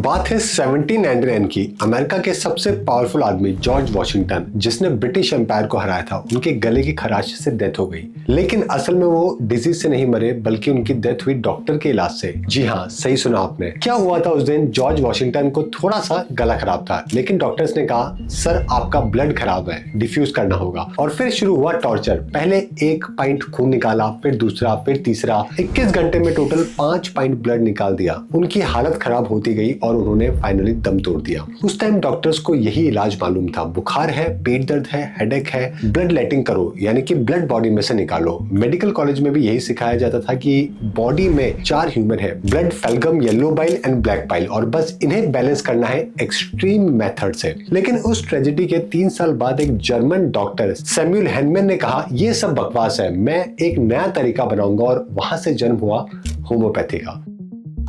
बात है 1799 की। अमेरिका के सबसे पावरफुल आदमी जॉर्ज वॉशिंगटन, जिसने ब्रिटिश एम्पायर को हराया था, उनके गले की खराश से डेथ हो गई। लेकिन असल में वो डिजीज से नहीं मरे, बल्कि उनकी डेथ हुई डॉक्टर के इलाज से। जी हाँ, सही सुना आपने। क्या हुआ था उस दिन? जॉर्ज वॉशिंगटन को थोड़ा सा गला खराब था, लेकिन डॉक्टर्स ने कहा सर आपका ब्लड खराब है, डिफ्यूज करना होगा। और फिर शुरू हुआ टॉर्चर। पहले 1 पाइंट खून निकाला, फिर दूसरा, फिर तीसरा। 21 घंटे में टोटल 5 पाइंट ब्लड निकाल दिया। उनकी हालत खराब होती गई और उन्होंने फाइनली दम तोड़ दिया। उस टाइम डॉक्टर्स को यही इलाज मालूम था। बुखार है, पेट दर्द है, हेडेक है, ब्लड लेटिंग करो, यानी कि ब्लड बॉडी में से निकालो। मेडिकल कॉलेज में भी यही सिखाया जाता था कि बॉडी में 4 ह्यूमर है, blood, phlegm, yellow bile and black bile, और बस इन्हें बैलेंस करना है एक्सट्रीम मेथड से। लेकिन उस ट्रेजेडी के 3 साल बाद एक जर्मन डॉक्टर सैमुअल हैनमैन ने कहा ये सब बकवास है, मैं एक नया तरीका बनाऊंगा, और वहां से जन्म हुआ होम्योपैथी का।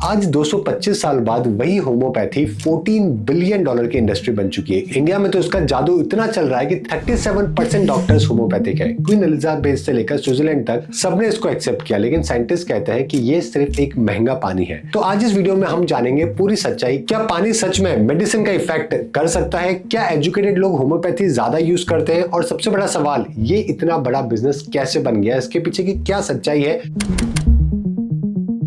आज 225 साल बाद वही होम्योपैथी $14 बिलियन की इंडस्ट्री बन चुकी है। इंडिया में तो इसका जादू इतना चल रहा है कि 37% डॉक्टर्स होम्योपैथिक है। क्वीन एलिजाबेथ से लेकर स्विट्जरलैंड तक सबने इसको एक्सेप्ट किया, लेकिन साइंटिस्ट कहते हैं कि ये सिर्फ एक महंगा पानी है। तो आज इस वीडियो में हम जानेंगे पूरी सच्चाई। क्या पानी सच में मेडिसिन का इफेक्ट कर सकता है? क्या एजुकेटेड लोग होम्योपैथी ज्यादा यूज करते हैं? और सबसे बड़ा सवाल, ये इतना बड़ा बिजनेस कैसे बन गया? इसके पीछे की क्या सच्चाई है?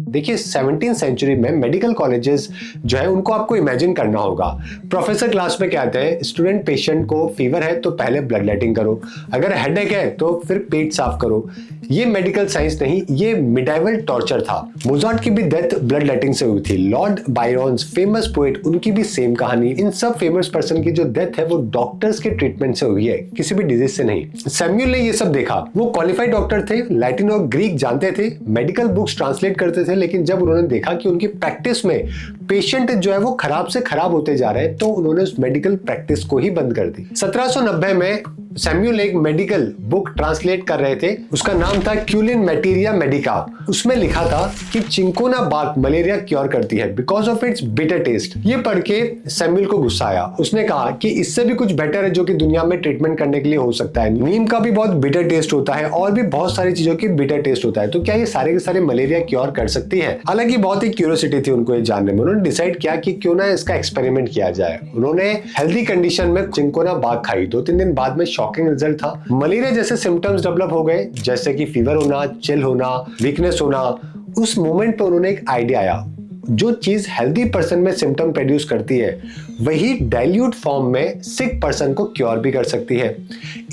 देखिए, 17वीं सेंचुरी में मेडिकल कॉलेजेस जो है उनको आपको इमेजिन करना होगा। प्रोफेसर क्लास में कहते हैं स्टूडेंट पेशेंट को फीवर है तो पहले ब्लड लेटिंग करो, अगर हेडेक है तो फिर पेट साफ करो। ये मेडिकल साइंस नहीं, ये मिडाइवल टॉर्चर था। मोजार्ट की भी डेथ ब्लड लेटिंग से हुई थी। लॉर्ड बायरन्स, फेमस पोएट, उनकी भी सेम कहानी। इन सब फेमस पर्सन की जो डेथ है वो डॉक्टर्स के ट्रीटमेंट से हुई है, किसी भी डिजीज से नहीं। सैमुअल ने ये सब देखा। वो क्वालिफाइड डॉक्टर थे, लैटिन और ग्रीक जानते थे, मेडिकल बुक्स ट्रांसलेट करते थे, लेकिन जब उन्होंने देखा कि उनकी प्रैक्टिस में पेशेंट जो है वो खराब से खराब होते जा रहे हैं, तो उन्होंने उस मेडिकल प्रैक्टिस को ही बंद कर दी। 1790 में सैमुअल एक मेडिकल बुक ट्रांसलेट कर रहे थे, उसका नाम था क्यूलिन मैटेरिया मेडिका। उसमें लिखा था कि चिंकोना बाग मलेरिया क्योर करती है because of its bitter taste. ये पढ़ के सैमुअल को गुस्सा आया। उसने कहा कि इससे भी कुछ बेटर है जो कि दुनिया में ट्रीटमेंट करने के लिए हो सकता है। नीम का भी बहुत बिटर टेस्ट होता है और भी बहुत सारी चीजों की बिटर टेस्ट होता है, तो क्या ये सारे के सारे मलेरिया क्योर कर सकती है? हालांकि बहुत ही क्यूरियोसिटी थी उनको ये जानने में। उन्होंने डिसाइड किया कि क्यों ना इसका एक्सपेरिमेंट किया जाए। उन्होंने हेल्दी कंडीशन में चिंकोना बाग खाई। 2-3 दिन बाद में शॉकिंग रिजल्ट था। मलेरिया जैसे सिम्टम्स डेवलप हो गए, जैसे कि फीवर होना, चिल होना, वीकनेस होना। उस मोमेंट पे उन्होंने एक आइडिया आया, जो चीज हेल्दी पर्सन में सिम्टम प्रोड्यूस करती है वही डाइल्यूट फॉर्म में सिक पर्सन को क्योर भी कर सकती है।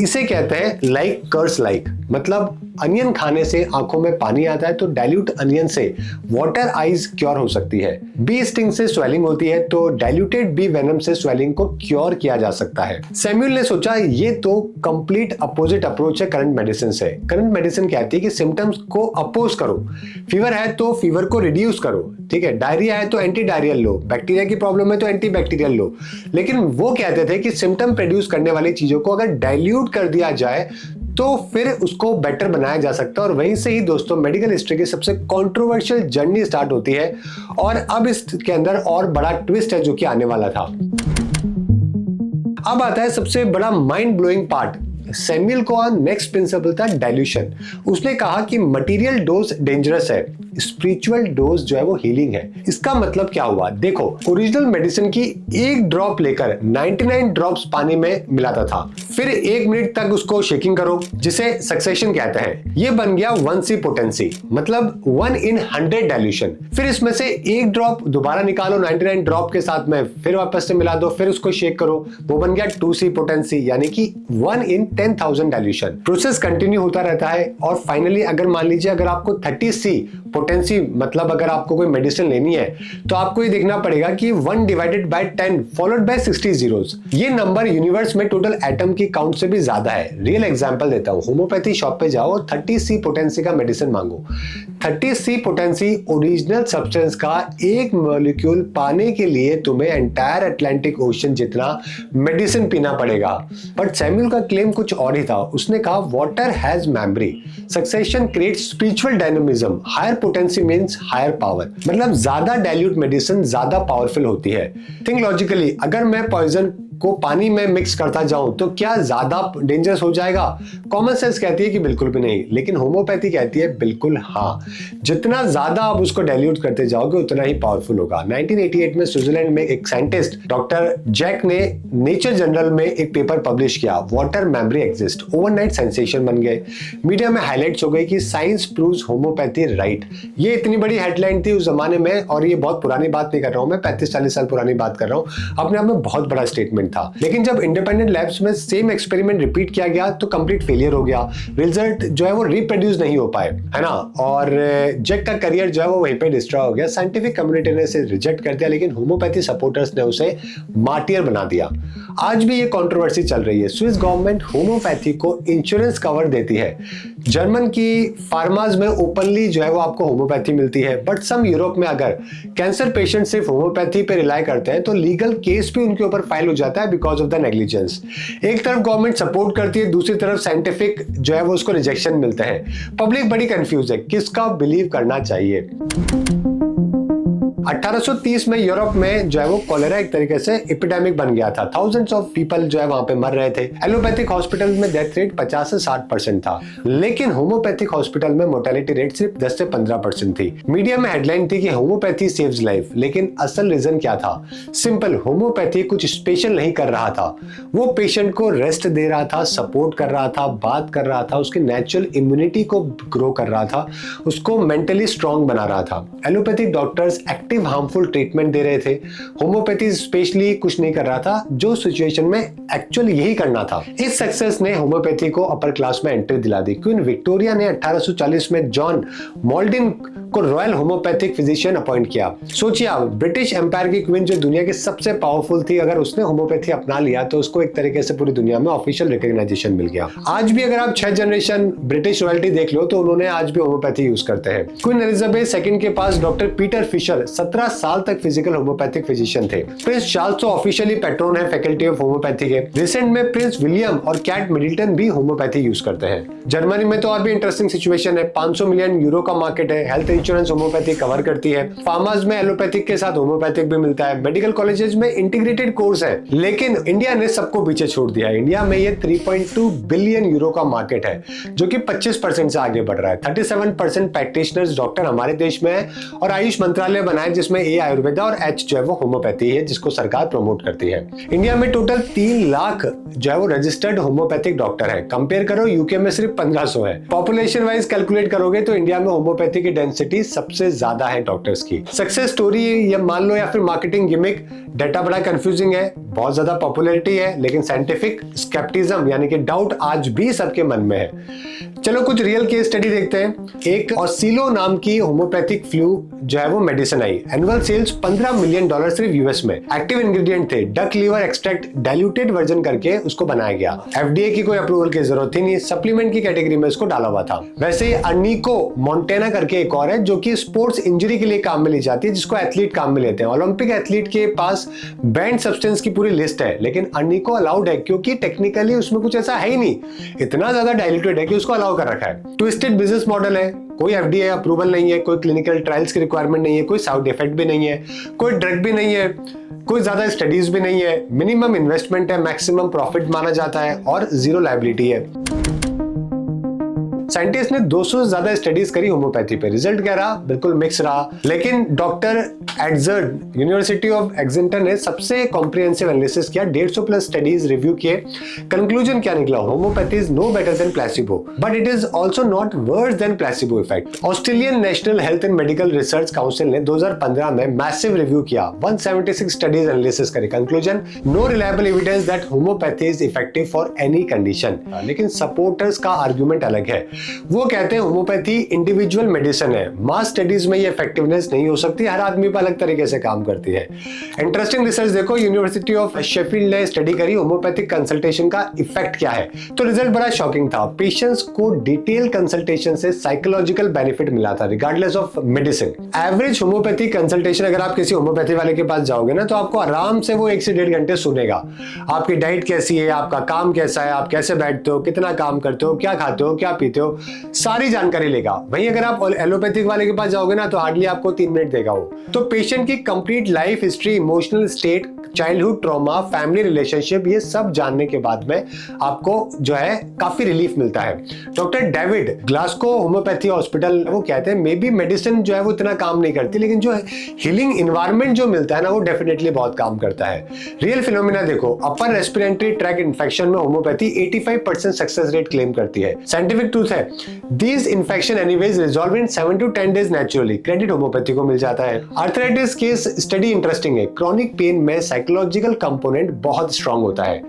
इसे कहते हैं लाइक कर्स लाइक। मतलब अनियन खाने से आंखों में पानी आता है, तो डाइल्यूट अनियन से वाटर आइज क्योर हो सकती है। बी स्टिंग से स्वेलिंग होती है, तो डाइल्यूटेड बी वेनम से स्वेलिंग को क्योर किया जा सकता है। सैमुअल ने सोचा ये तो कंप्लीट अपोजिट अप्रोच है करंट मेडिसिन से। करंट मेडिसिन कहती है कि सिम्टम्स को अपोज करो। फीवर है तो फीवर को रिड्यूस करो, ठीक है। डायरिया है तो एंटी डायरियल लो, बैक्टीरिया की प्रॉब्लम है तो एंटी बैक्टीरियल लो। लेकिन वो कहते थे कि सिम्टम प्रोड्यूस करने वाली चीजों को अगर डाइल्यूट कर दिया जाए तो फिर उसको बेटर बनाया जा सकता है। और वहीं से ही दोस्तों मेडिकल हिस्ट्री की सबसे कंट्रोवर्शियल जर्नी स्टार्ट होती है। और अब इसके अंदर और बड़ा ट्विस्ट है जो कि आने वाला था। अब आता है सबसे बड़ा माइंड ब्लोइंग पार्ट। सैमुअल का नेक्स्ट प्रिंसिपल था डाइल्यूशन। उसने कहा कि मटेरियल डोज डेंजरस है, स्पिरिचुअल डोज जो है वो हीलिंग है। इसका मतलब क्या हुआ? देखो, ओरिजिनल मेडिसिन की 1 ड्रॉप लेकर 99 ड्रॉप्स पानी में मिलाता था, फिर 1 मिनट तक उसको शेकिंग करो, जिसे सक्सेशन कहते हैं। ये बन गया 1C पोटेंसी, मतलब 1 in 100 डाइल्यूशन। फिर इसमें से 1 ड्रॉप दोबारा निकालो 99 ड्रॉप के साथ में, फिर वापस से मिला दो, फिर उसको शेक करो, वो बन गया 2C पोटेंसी, यानी कि 1 in 10,000 डाइल्यूशन। प्रोसेस कंटिन्यू होता रहता है और फाइनली अगर मान लीजिए अगर आपको 30C पोटेंसी, मतलब अगर आपको कोई मेडिसिन लेनी है तो आपको ये देखना पड़ेगा कि 1 divided by 10 followed by 60 zeros। ये नंबर यूनिवर्स में टोटल एटम की काउंट से भी ज्यादा है। रियल एग्जांपल देता हूं, होम्योपैथी शॉप पे जाओ, 30C पोटेंसी का मेडिसिन मांगो। 30C पोटेंसी ओरिजिनल सब्सटेंस का 1 मॉलिक्यूल पाने के लिए तुम्हें एंटायर अटलांटिक ओशन जितना मेडिसिन पीना पड़ेगा। बट सैमुअल का क्लेम कुछ और ही था। उसने कहा water has memory, succession creates spiritual dynamism, higher potency means higher power. मतलब ज्यादा डाइल्यूट मेडिसिन ज्यादा पावरफुल होती है। थिंक लॉजिकली, अगर मैं पॉइजन को पानी में मिक्स करता जाऊं तो क्या ज्यादा डेंजरस हो जाएगा? कॉमन सेंस कहती है कि बिल्कुल भी नहीं, लेकिन होम्योपैथी कहती है बिल्कुल हाँ। जितना ज्यादा आप उसको डाइल्यूट करते जाओगे उतना ही पावरफुल होगा। 1988 में स्विट्जरलैंड में एक साइंटिस्ट डॉक्टर जैक ने नेचर जर्नल में एक पेपर पब्लिश किया, water memory exist. Overnight sensation बन गए, मीडिया में हाईलाइट्स हो गई कि साइंस प्रूव्स होम्योपैथी राइट। ये इतनी बड़ी हेडलाइन थी उस जमाने में, और ये बहुत पुरानी बात नहीं कर रहा हूं मैं, 35-40 साल पुरानी बात कर रहा हूं। अपने आप में बहुत बड़ा स्टेटमेंट था। लेकिन जब इंडिपेंडेंट लैब्स में सेम एक्सपेरिमेंट रिपीट किया गया तो कंप्लीट फेलियर हो गया। रिजल्ट जो है वो रिप्रोड्यूस नहीं हो पाए, है ना। और जैक का करियर जो है वो वहीं पे डिस्ट्रॉय हो गया। साइंटिफिक कम्युनिटी ने इसे रिजेक्ट कर दिया, लेकिन होम्योपैथी सपोर्टर्स ने उसे मार्टियर बना दिया। आज भी ये कंट्रोवर्सी चल रही है। स्विस गवर्नमेंट होम्योपैथी को इंश्योरेंस कवर देती है। जर्मन की फार्माज में ओपनली जो है वो आपको होम्योपैथी मिलती है। बट सम यूरोप में अगर कैंसर पेशेंट सिर्फ होम्योपैथी पे रिलाई करते हैं तो लीगल केस भी उनके ऊपर फाइल हो जाता है बिकॉज ऑफ द नेग्लिजेंस। एक तरफ गवर्नमेंट सपोर्ट करती है, दूसरी तरफ साइंटिफिक जो है वो उसको रिजेक्शन मिलते हैं। पब्लिक बड़ी कंफ्यूज है, किसका बिलीव करना चाहिए। 1830 में यूरोप में जो है वो कॉलेरा एक तरीके से एपिडेमिक बन गया था। थाउजेंड्स ऑफ पीपल जो है वहां पे मर रहे थे। एलोपैथिक हॉस्पिटल में डेथ रेट 50 से 60% था, लेकिन होम्योपैथिक हॉस्पिटल में मोर्टेलिटी रेट सिर्फ 10 से 15% थी। मीडिया में हेडलाइन थी कि होम्योपैथी सेव्स लाइफ, लेकिन असल रीजन क्या था? सिंपल, होम्योपैथी कुछ स्पेशल नहीं कर रहा था। वो पेशेंट को रेस्ट दे रहा था, सपोर्ट कर रहा था, बात कर रहा था, उसकी नेचुरल इम्यूनिटी को ग्रो कर रहा था, उसको मेंटली स्ट्रांग बना रहा था। Allopathic doctors active harmful treatment दे रहे थे, होम्योपैथी स्पेशली कुछ नहीं कर रहा था, जो सिचुएशन में एक्चुअली यही करना था। इस सक्सेस ने होम्योपैथी को अपर क्लास में एंट्री दिला दी। क्वीन विक्टोरिया ने 1840 में जॉन मॉल्डिन को रॉयल होम्योपैथिक फिजिशियन अपॉइंट किया। सोचिए आप, ब्रिटिश एम्पायर की क्वीन जो दुनिया की सबसे पावरफुल थी, अगर उसने होम्योपैथी अपना लिया तो उसको एक तरीके से पूरी दुनिया में ऑफिशियल रिकॉग्नाइजेशन मिल गया। आज भी अगर आप 6 जनरेशन ब्रिटिश रॉयल्टी देख लो तो उन्होंने आज भी होम्योपैथी यूज करते हैं। क्वीन एलिजाबेथ सेकंड के पास डॉक्टर पीटर फिशर 17 साल तक फिजिकल होम्योपैथिक फिजिशियन थे। प्रिंस चार्ल्स तो ऑफिशियली पैट्रोन है फैकल्टी ऑफ होम्योपैथी के। रिसेंट में प्रिंस विलियम और कैट मिडिल्टन भी होम्योपैथी यूज करते हैं। जर्मनी में तो और भी इंटरेस्टिंग सिचुएशन है। 500 मिलियन यूरो का मार्केट है। हेल्थ इंश्योरेंस होम्योपैथी कवर करती है। फार्मास में एलोपैथिक के साथ होम्योपैथिक भी मिलता है। मेडिकल कॉलेजेस में इंटीग्रेटेड कोर्स है। लेकिन इंडिया ने सबको पीछे छोड़ दिया है। इंडिया में ये 3.2 बिलियन यूरो का मार्केट है, जो कि 25% से आगे बढ़ रहा है। 37% प्रैक्टिशनर्स डॉक्टर हमारे देश में है, और आयुष मंत्रालय बनाए जिसमें ए आयुर्वेदा और एच जो है वो होम्योपैथी है, जिसको सरकार प्रमोट करती है। इंडिया में टोटल 3 लाख जो है वो रजिस्टर्ड होम्योपैथिक डॉक्टर है। कंपेयर करो, यूके में सिर्फ 1500 है। पॉपुलेशन वाइज कैलकुलेट करोगे तो इंडिया में होम्योपैथी की डेंसिटी सबसे ज्यादा है डॉक्टर्स की। सक्सेस स्टोरी या मान लो या फिर मार्केटिंग गिमिक, डाटा बड़ा कंफ्यूजिंग है, बहुत ज्यादा पॉपुलैरिटी है, लेकिन साइंटिफिक स्केप्टिज्म यानी कि डाउट आज भी सबके मन में है। चलो कुछ रियल केस स्टडी देखते हैं। एक ऑसिलो नाम की होम्योपैथिक फ्लू जो है वो मेडिसिन आई। एनुअल सेल्स $15 मिलियन सिर्फ यूएस में। एक्टिव इंग्रेडिएंट थे duck liver extract, diluted version करके उसको बनाया गया। एफडीए की कोई अप्रूवल की जरूरत थी नहीं, सप्लीमेंट की कैटेगरी में इसको डाला हुआ था। वैसे ही अर्निको मोंटेना करके एक और है जो कि स्पोर्ट्स इंजरी के लिए काम में ली जाती है, जिसको एथलीट काम में लेते हैं। ओलंपिक एथलीट के पास बैंड सब्सटेंस की पूरी लिस्ट है, लेकिन अर्निको अलाउड है क्योंकि टेक्निकली उसमें कुछ ऐसा है ही नहीं, इतना ज्यादा डाइल्यूटेड है कि उसको अलाउ कर रखा है। ट्विस्टेड बिजनेस मॉडल है, कोई एफडीए अप्रूवल नहीं है, कोई क्लिनिकल ट्रायल्स की रिक्वायरमेंट नहीं है, कोई साइड इफेक्ट भी नहीं है, कोई ड्रग भी नहीं है, कोई ज्यादा स्टडीज भी नहीं है, मिनिमम इन्वेस्टमेंट है, मैक्सिमम प्रॉफिट माना जाता है और जीरो लायबिलिटी है। साइंटिस्ट ने 200 से ज्यादा स्टडीज करी होम्योपैथी पे। रिजल्ट क्या रहा? बिल्कुल मिक्स रहा। लेकिन doctor Edzard university of Exeter ने सबसे कॉम्प्रिहेंसिव एनालिसिस किया, 150 प्लस स्टडीज रिव्यू किए। कंक्लूजन क्या निकला? Homeopathy is no better than placebo, but it is also not worse than placebo effect. Australian national health and medical research council ने 2015 में massive review किया, 176 studies analysis करी। Conclusion, no reliable evidence that homeopathy is effective for any condition. लेकिन supporters का argument अलग है। वो कहते हैं होम्योपैथी इंडिविजुअल मेडिसिन है, मास स्टडीज में ये इफेक्टिवनेस नहीं हो सकती, हर आदमी पर अलग तरीके से काम करती है। इंटरेस्टिंग रिसर्च देखो, यूनिवर्सिटी ऑफ शेफील्ड ने स्टडी करी होम्योपैथिक कंसल्टेशन का इफेक्ट क्या है, तो रिजल्ट बड़ा शॉकिंग था। पेशेंट्स को डिटेल कंसल्टेशन से साइकोलॉजिकल बेनिफिट मिला था regardless of medicine. Average homeopathic consultation अगर आप किसी होम्योपैथी वाले के पास जाओगे ना, तो आपको आराम से वो 1 से 1.5 घंटे सुनेगा। आपकी डाइट कैसी है, आपका काम कैसा है, आप कैसे बैठते हो, कितना काम करते हो, क्या खाते हो, क्या पीते हो, सारी जानकारी लेगा। वहीं अगर आप एलोपैथिक वाले के पास जाओगे ना, तो हार्डली आपको 3 मिनट देगा वो। तो पेशेंट की complete life history, emotional state childhood trauma, family relationship, ये सब जानने के बाद में आपको जो है काफी रिलीफ मिलता है। Doctor David Glasgow homeopathy hospital वो कहते हैं मे बी मेडिसिन जो है वो इतना काम नहीं करती, लेकिन जो हीलिंग इन्वायरमेंट जो मिलता है ना वो डेफिनेटली बहुत काम करता है। रियल फिनोमिना देखो, अपर रेस्पिरेटरी ट्रैक इन्फेक्शन में होम्योपैथी 85% सक्सेस रेट क्लेम करती है। साइंटिफिक ट्रूथ है, these infection anyways resolve in 7 to 10 days naturally. Credit homeopathy को मिल जाता है। आर्थराइटिस केस स्टडी इंटरेस्टिंग है। क्रॉनिक पेन में साइकोलॉजिकल कंपोनेंट बहुत स्ट्रांग होता है।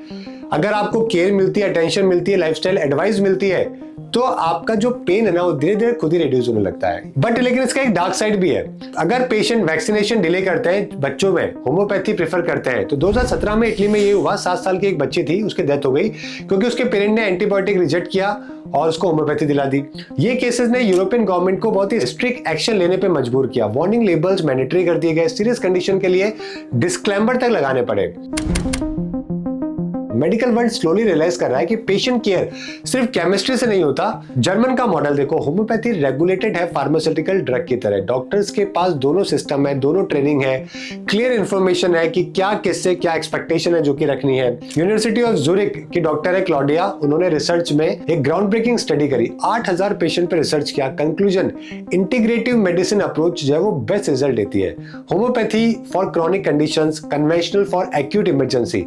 अगर आपको केयर मिलती है, अटेंशन मिलती है, लाइफस्टाइल एडवाइस मिलती है, तो आपका जो पेन है ना वो धीरे धीरे खुद ही रिड्यूस होने लगता है। बट लेकिन इसका एक डार्क साइड भी है। अगर पेशेंट वैक्सीनेशन डिले करते हैं, बच्चों में होम्योपैथी प्रेफर करते हैं, तो 2017 में इटली में ये हुआ। 7 साल की एक बच्ची थी, उसकी डेथ हो गई क्योंकि उसके पेरेंट ने एंटीबायोटिक रिजेक्ट किया और उसको होम्योपैथी दिला दी। ये केसेस ने यूरोपियन गवर्नमेंट को बहुत ही स्ट्रिक्ट एक्शन लेने पे मजबूर किया। वार्निंग लेबल्स मैंडेटरी कर दिए गए, सीरियस कंडीशन के लिए डिस्क्लेमर तक लगाने पड़े। मेडिकल वर्ल्ड स्लोली रियलाइज कर रहा है कि पेशेंट केयर सिर्फ केमिस्ट्री से नहीं होता। जर्मन का मॉडल देखो, होम्योपैथी रेगुलेटेड है फार्मास्यूटिकल ड्रग की तरह। डॉक्टर्स के पास दोनों सिस्टम है, दोनों ट्रेनिंग है, क्लियर इंफॉर्मेशन है कि क्या किससे क्या एक्सपेक्टेशन है जो कि रखनी है। यूनिवर्सिटी ऑफ ज़ुरिक की डॉक्टर है क्लॉडिया, उन्होंने रिसर्च में एक ग्राउंड ब्रेकिंग स्टडी करी। 8000 पेशेंट पे रिसर्च किया। कंक्लूजन, इंटीग्रेटिव मेडिसिन अप्रोच जो है वो बेस्ट रिजल्ट देती है। Homeopathy for chronic conditions, conventional for acute emergency.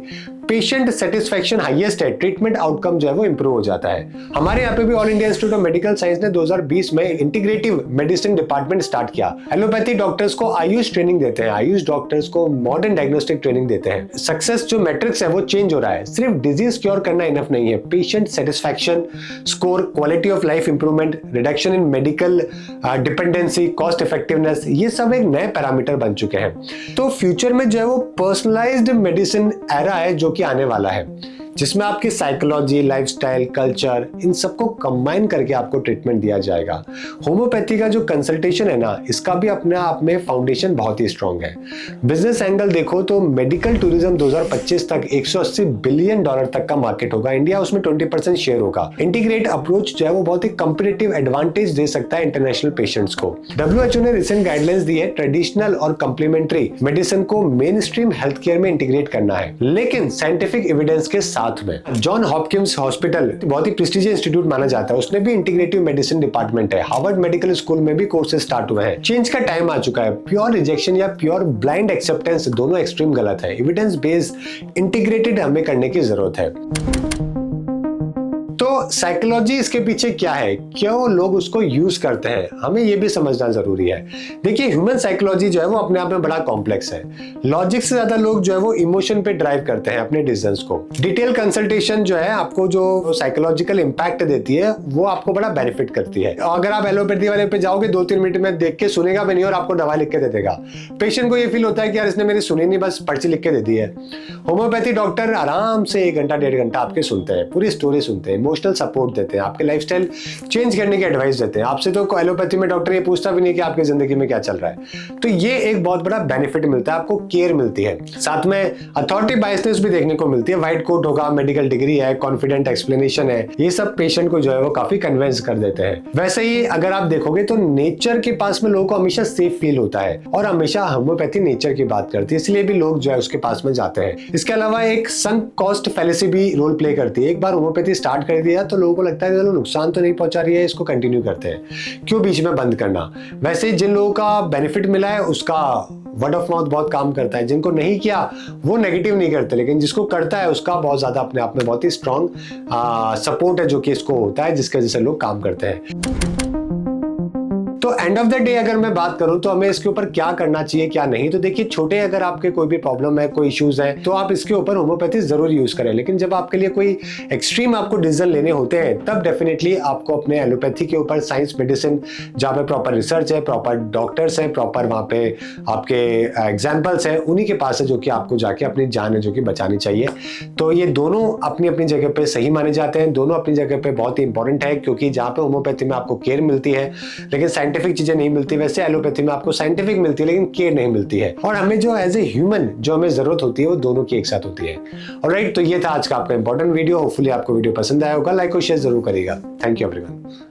Patient satisfaction highest है, ट्रीटमेंट आउटकम जो है वो इंप्रूव हो जाता है। हमारे यहाँ पे भी all India institute of medical science ने 2020 में इंटीग्रेटिव मेडिसिन डिपार्टमेंट स्टार्ट किया। एलोपैथी डॉक्टर्स को आयुष ट्रेनिंग देते हैं, आयुष डॉक्टर्स को मॉडर्न डायग्नोस्टिक ट्रेनिंग देते हैं। सक्सेस जो मैट्रिक्स है वो चेंज हो रहा है। सिर्फ डिजीज क्योर करना इनफ नहीं है, patient satisfaction score, quality of life improvement, reduction in medical dependency, cost effectiveness, ये सब एक नए पैरामीटर बन चुके हैं। तो फ्यूचर में जो है वो पर्सनलाइज्ड मेडिसिन एरा है जो कि आने वाला है, जिसमें आपकी साइकोलॉजी, लाइफस्टाइल, कल्चर, इन सबको कंबाइन करके आपको ट्रीटमेंट दिया जाएगा। होम्योपैथी का जो कंसल्टेशन है ना, इसका भी अपने आप में फाउंडेशन बहुत ही स्ट्रांग है। बिजनेस एंगल देखो तो मेडिकल टूरिज्म 2025 तक $180 बिलियन तक का मार्केट होगा। इंडिया उसमें 20% शेयर होगा। इंटीग्रेट अप्रोच जो है वो बहुत ही कंपेटिटिव एडवांटेज दे सकता है इंटरनेशनल पेशेंट्स को। WHO ने रिसेंट गाइडलाइंस दी है, ट्रेडिशनल और कंप्लीमेंट्री मेडिसिन को मेन स्ट्रीम हेल्थ केयर में इंटीग्रेट करना है, लेकिन साइंटिफिक एविडेंस के साथ में। जॉन हॉपकिंस हॉस्पिटल बहुत ही प्रेस्टीजियस इंस्टीट्यूट माना जाता है, उसने भी इंटीग्रेटिव मेडिसिन डिपार्टमेंट है। हार्वर्ड मेडिकल स्कूल में भी कोर्सेज स्टार्ट हुए हैं। चेंज का टाइम आ चुका है। प्योर रिजेक्शन या प्योर ब्लाइंड एक्सेप्टेंस दोनों एक्सट्रीम गलत है। एविडेंस बेस्ड इंटीग्रेटेड हमें करने की जरूरत है। तो साइकोलॉजी इसके पीछे क्या है, क्यों लोग उसको यूज करते हैं, हमें यह भी समझना जरूरी है। देखिए, ह्यूमन साइकोलॉजी जो है वो अपने आप में बड़ा कॉम्प्लेक्स है। लॉजिक से ज्यादा लोग जो है वो इमोशन पे ड्राइव करते हैं अपने डिसीजंस को। डिटेल कंसल्टेशन जो है आपको जो साइकोलॉजिकल इंपैक्ट देती है वो आपको बड़ा बेनिफिट करती है। अगर आप एलोपैथी वाले पे जाओगे 2-3 मिनट में देख के सुनेगा भी नहीं और आपको दवा लिख के दे देगा। पेशेंट को ये फील होता है कि यार इसने मेरी सुनी नहीं, बस पर्ची लिख के दे दी है। होम्योपैथी डॉक्टर आराम से 1 घंटा 1.5 घंटा आपके सुनते हैं, पूरी स्टोरी सुनते हैं, इमोशनल सपोर्ट देते हैं, आपके लाइफस्टाइल चेंज करने की एडवाइस देते हैं। आपसे तो एलोपैथी में डॉक्टर ये पूछता भी नहीं कि आपकी जिंदगी में क्या चल रहा है। तो ये एक बहुत बड़ा बेनिफिट मिलता है, आपको केयर मिलती है। साथ में अथॉरिटी बायसनेस भी देखने को मिलती है। व्हाइट कोट होगा, मेडिकल डिग्री है, कॉन्फिडेंट एक्सप्लेनेशन है, ये सब पेशेंट को जो है वो काफी कन्विंस कर देते हैं। वैसे ही अगर आप देखोगे तो नेचर के पास में लोगों को हमेशा सेफ फील होता है और हमेशा होम्योपैथी नेचर की बात करती है, इसलिए भी लोग जो है उसके पास में जाते हैं। इसके अलावा एक संक कॉस्ट फैलेसी भी रोल प्ले करती है। एक बार होम्योपैथी स्टार्ट कर दिया तो लोगों को लगता है चलो नुकसान तो नहीं पहुंचा रही है, इसको कंटिन्यू करते हैं, क्यों बीच में बंद करना। वैसे जिन लोगों का बेनिफिट मिला है उसका वर्ड ऑफ माउथ बहुत काम करता है, जिनको नहीं किया वो नेगेटिव नहीं करते, लेकिन जिसको करता है उसका बहुत ज्यादा अपने आप में बहुत ही स्ट्रॉन्ग सपोर्ट है जो कि इसको होता है, जिसके वजह से लोग काम करते हैं। तो एंड ऑफ द डे अगर मैं बात करूं तो हमें इसके ऊपर क्या करना चाहिए क्या नहीं, तो देखिए छोटे अगर आपके कोई भी प्रॉब्लम है, कोई इश्यूज है, तो आप इसके ऊपर होम्योपैथी जरूर यूज करें। लेकिन जब आपके लिए कोई एक्सट्रीम आपको डिसीजन लेने होते हैं तब डेफिनेटली आपको अपने एलोपैथी के ऊपर साइंस मेडिसिन जहाँ पे प्रॉपर रिसर्च है, प्रॉपर डॉक्टर्स हैं, प्रॉपर वहाँ पे आपके एग्जाम्पल्स हैं, उन्हीं के पास है जो कि आपको जाके अपनी जान है जो कि बचानी चाहिए। तो ये दोनों अपनी अपनी जगह पे सही माने जाते हैं, दोनों अपनी जगह पे बहुत ही इंपॉर्टेंट है, क्योंकि जहाँ पे होम्योपैथी में आपको केयर मिलती है लेकिन साइंटिफिक चीजें नहीं मिलती, वैसे एलोपैथी में आपको साइंटिफिक मिलती है लेकिन केयर नहीं मिलती है। और हमें जो एज ए ह्यूमन जो हमें जरूरत होती है वो दोनों की एक साथ होती है। ऑलराइट, तो ये था आज का आपका इंपॉर्टेंट वीडियो। होपफुली आपको वीडियो पसंद आया होगा, लाइक और शेयर जरूर करिएगा। Thank you everyone.